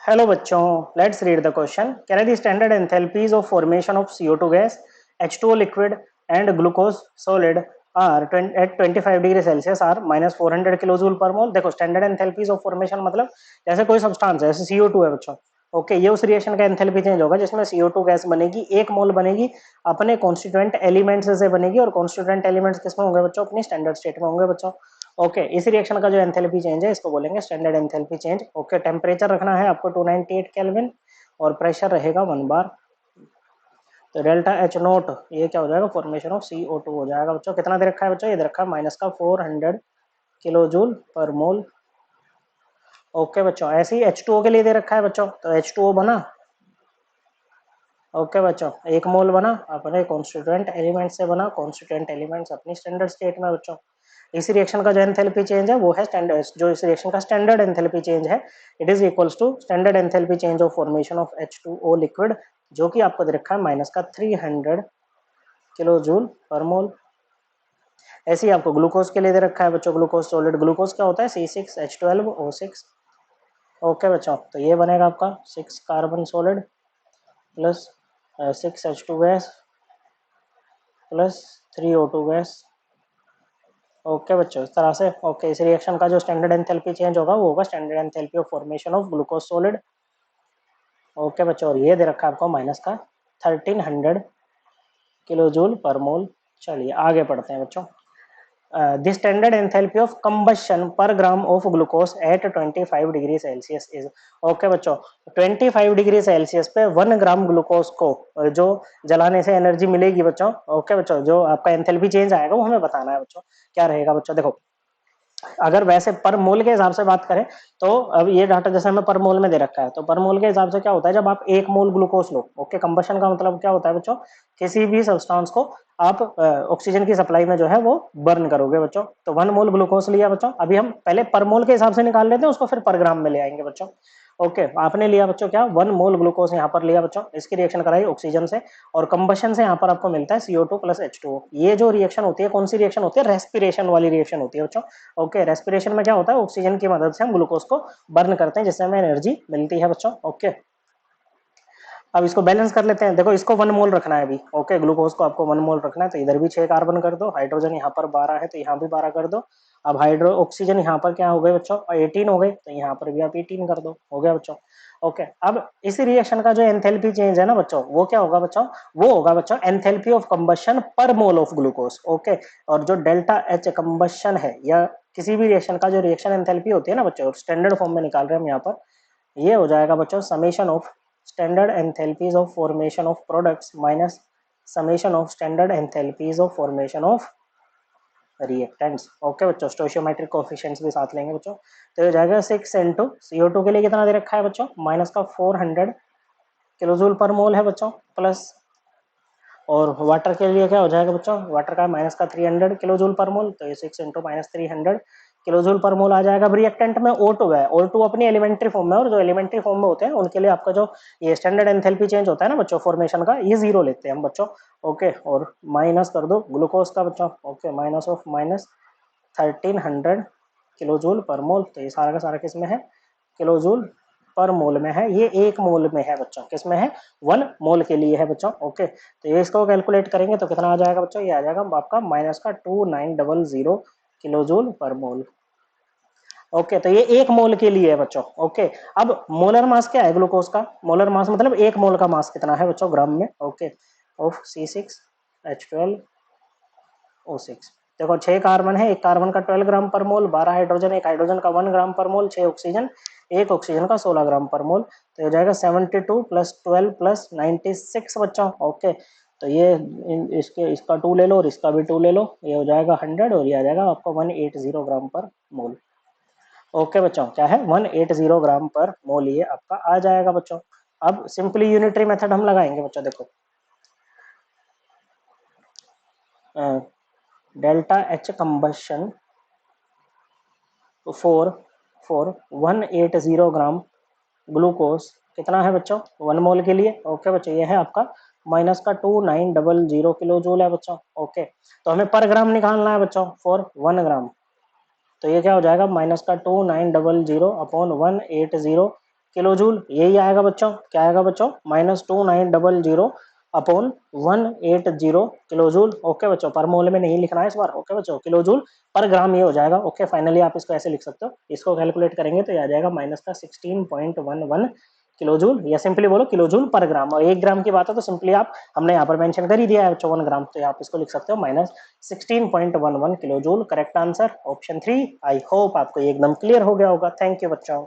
Hello बच्चों, let's read the question. कह रहे the standard enthalpies of formation of CO2 gas, H2O liquid and glucose solid are at 25 degree Celsius are -400 kilo joule per mole. देखो, standard enthalpies of formation मतलब जैसे कोई substance है, जैसे CO2 है बच्चों। ओके, ये उस रिएक्शन का एंथैल्पी चेंज होगा जिसमें CO2 गैस बनेगी, एक मोल बनेगी अपने कॉन्स्टिट्यूएंट एलिमेंट्स से बनेगी, और कॉन्स्टिट्यूएंट एलिमेंट्स किसमें होंगे बच्चों? अपनी स्टैंडर्ड स्टेट में होंगे बच्चों। ओके, इस रिएक्शन का जो एंथैल्पी चेंज है इसको बोलेंगे standard enthalpy change. Okay, temperature रखना है आपको 298 केल्विन और प्रेशर रहेगा 1 बार। तो डेल्टा एच नोट ये क्या हो जाएगा? फॉर्मेशन ऑफ CO2 हो जाएगा बच्चों। कितना दे रखा है बच्चों? ये दे रखा है -400 किलो जूल पर मोल। ओके बच्चों, ऐसे ही H2O के लिए दे रखा है बच्चों, तो H2O बना। ओके बच्चों, एक मोल बना अपने कॉन्स्टिट्यूएंट एलिमेंट से बना, कॉन्स्टिट्यूएंट एलिमेंट्स अपनी स्टैंडर्ड स्टेट में बच्चों। इस रिएक्शन का जो एंथैल्पी चेंज है वो है स्टैंडर्ड, जो इस रिएक्शन का स्टैंडर्ड एंथैल्पी चेंज है, it is equals to standard enthalpy change of formation of H2O liquid, जो कि आपको दे रखा है -300 किलो जूल पर मोल। ऐसे ही आपको ग्लूकोज के लिए दे रखा है बच्चों, ग्लूकोज सॉलिड। ग्लूकोज क्या होता है? C6H12O6। ओके बच्चों, तो ये बनेगा आपका 6 carbon solid plus 6H2 gas plus 3O2 gas. Okay बच्चों, इस तरह से। ओके, इस रिएक्शन का जो स्टैंडर्ड एंथैल्पी चेंज होगा वो होगा standard enthalpy of formation of glucose solid. Okay बच्चों, और ये दे रखा है आपको -1300 किलो जूल पर मोल। चलिए आगे पढ़ते हैं बच्चों। The standard enthalpy of combustion per gram of glucose at 25 degree Celsius is. Okay बच्चों, 25 डिग्री सेल्सियस पे 1 ग्राम ग्लूकोज को जो जलाने से एनर्जी मिलेगी बच्चों। ओके बच्चों, जो आपका एंथैल्पी चेंज आएगा वो हमें बताना है बच्चों। क्या रहेगा बच्चों? देखो, अगर वैसे पर मोल के हिसाब से बात करें तो अब ये डाटा जैसे हमें पर मोल में दे रखा है, तो पर मोल के हिसाब से क्या होता है? जब आप 1 मोल ग्लूकोज लो, ओके, कंबशन का मतलब क्या होता है बच्चों? किसी भी सब्सटेंस को आप ऑक्सीजन की सप्लाई में जो है वो बर्न करोगे बच्चों। तो 1 मोल ग्लूकोज लिया बच्चों। अभी हम पहले पर मोल के हिसाब से निकाल लेते हैं उसको, फिर पर ग्राम में ले आएंगे बच्चों। ओके, आपने लिया बच्चों क्या? 1 मोल ग्लूकोज यहाँ पर लिया बच्चों, इसकी रिएक्शन कराई ऑक्सीजन से, और कंबशन से यहाँ पर आपको मिलता है CO2 प्लस H2O। ये जो रिएक्शन होती है, कौन सी रिएक्शन होती है? रेस्पिरेशन वाली रिएक्शन होती है बच्चों। ओके, रेस्पिरेशन में क्या होता है? ऑक्सीजन की मदद से हम ग्लूकोज को बर्न करते हैं, जिससे हमें एनर्जी मिलती है बच्चों। ओके, अब इसको बैलेंस कर लेते हैं। देखो, इसको 1 मोल रखना है अभी। ओके, ग्लूकोज को आपको 1 मोल रखना है, तो इधर भी 6 कार्बन कर दो। हाइड्रोजन यहाँ पर 12 है तो यहाँ भी 12 कर दो। अब हाइड्रो ऑक्सीजन यहाँ पर क्या हो गए बच्चों? 18 हो गए, तो यहाँ पर भी आप 18 कर दो। हो गया बच्चों। ओके, अब इस रिएक्शन का जो एंथैल्पी चेंज है ना बच्चों, वो क्या होगा बच्चों? वो होगा बच्चों एंथैल्पी ऑफ कंबशन पर मोल ऑफ ग्लूकोज। ओके, और जो डेल्टा एच कंबशन है, या किसी भी रिएक्शन का जो रिएक्शन एंथैल्पी होती है ना बच्चों, स्टैंडर्ड फॉर्म में निकाल रहे हैं हम यहाँ पर, ये हो जाएगा बच्चों summation of standard enthalpies of formation of products minus summation of standard enthalpies of formation of reactants. Okay बच्चों, स्टोइशियोमेट्रिक कोएफिशिएंट्स भी साथ लेंगे बच्चों। तो ये हो जाएगा 6 इंटू CO2 के लिए कितना दे रखा है बच्चों? -400 किलो जूल पर मोल है बच्चों, प्लस, और वाटर के लिए क्या हो जाएगा बच्चों? वाटर का -300 किलो जूल पर मोल, तो ये 6 इंटू -300 किलो जूल पर मोल आ जाएगा। अब रिएक्टेंट में O2 है, O2 अपनी एलिमेंट्री फॉर्म में, और जो एलिमेंट्री फॉर्म में होते हैं उनके लिए आपका जो ये स्टैंडर्ड एंथैल्पी चेंज होता है ना बच्चों फॉर्मेशन का, ये 0 लेते हैं हम बच्चों। ओके, और माइनस कर दो ग्लूकोज का बच्चों। Okay, minus of -1300 kilo joule per mole, तो ये सारा का सारा किस में है? किलो जूल पर मोल में है। ये 1 मोल में है बच्चों, किस में है? 1 मोल के लिए है बच्चों। ओके, तो ये इसको कैलकुलेट करेंगे तो कितना आ जाएगा बच्चों? ये आ जाएगा आपका -2900 किलो जूल पर मोल। ओके, तो ये 1 मोल के लिए है बच्चों। ओके, अब मोलर मास क्या है ग्लूकोज का? मोलर मास मतलब 1 मोल का मास कितना है बच्चों ग्राम में? Okay, of C6H12O6। देखो, 6 कार्बन है, एक कार्बन का 12 ग्राम पर मोल, 12 हाइड्रोजन, एक हाइड्रोजन का 1 ग्राम पर मोल, 6 ऑक्सीजन, एक ऑक्सीजन का 16 ग्राम पर मोल। तो हो जाएगा 72 प्लस 12 प्लस 96 बच्चों। ओके, तो ये इसके इसका 2 ले लो और इसका भी 2 ले लो, ये हो जाएगा 100, और ये आ जाएगा आपका 180 ग्राम पर मोल। ओके बच्चों, क्या है? 180 ग्राम पर मोल ये आपका आ जाएगा बच्चों। अब सिंपली यूनिटरी मेथड हम लगाएंगे बच्चों। देखो, delta H combustion four 180 gram glucose कितना है बच्चों? 1 मोल के लिए। ओके बच्चों, ये है आपका -2900 किलो जूल है बच्चों। ओके, तो हमें पर ग्राम निकालना है बच्चों फॉर 1 ग्राम। तो ये क्या हो जाएगा? -2900 अपॉन 180 किलोजूल, यही आएगा बच्चों, क्या आएगा बच्चों, -2900 अपॉन 180 किलोजूल। ओके बच्चों, पर मोल में नहीं लिखना है इस बार। ओके बच्चों, किलोजूल पर ग्राम ये हो जाएगा। ओके, फाइनली आप इसको ऐसे लिख सकते हो, इसको कैलकुलेट करेंगे तो ये आ जाएगा माइनस का 16.11 किलोजूल, या सिंपली बोलो किलोजूल पर ग्राम। और 1 ग्राम की बात है तो सिंपली आप, हमने यहाँ पर मेंशन कर ही दिया है 54 ग्राम, तो आप इसको लिख सकते हो -16.11 kilojoule. Correct answer option 3। I hope आपको ये एकदम क्लियर हो गया होगा। थैंक यू बच्चों।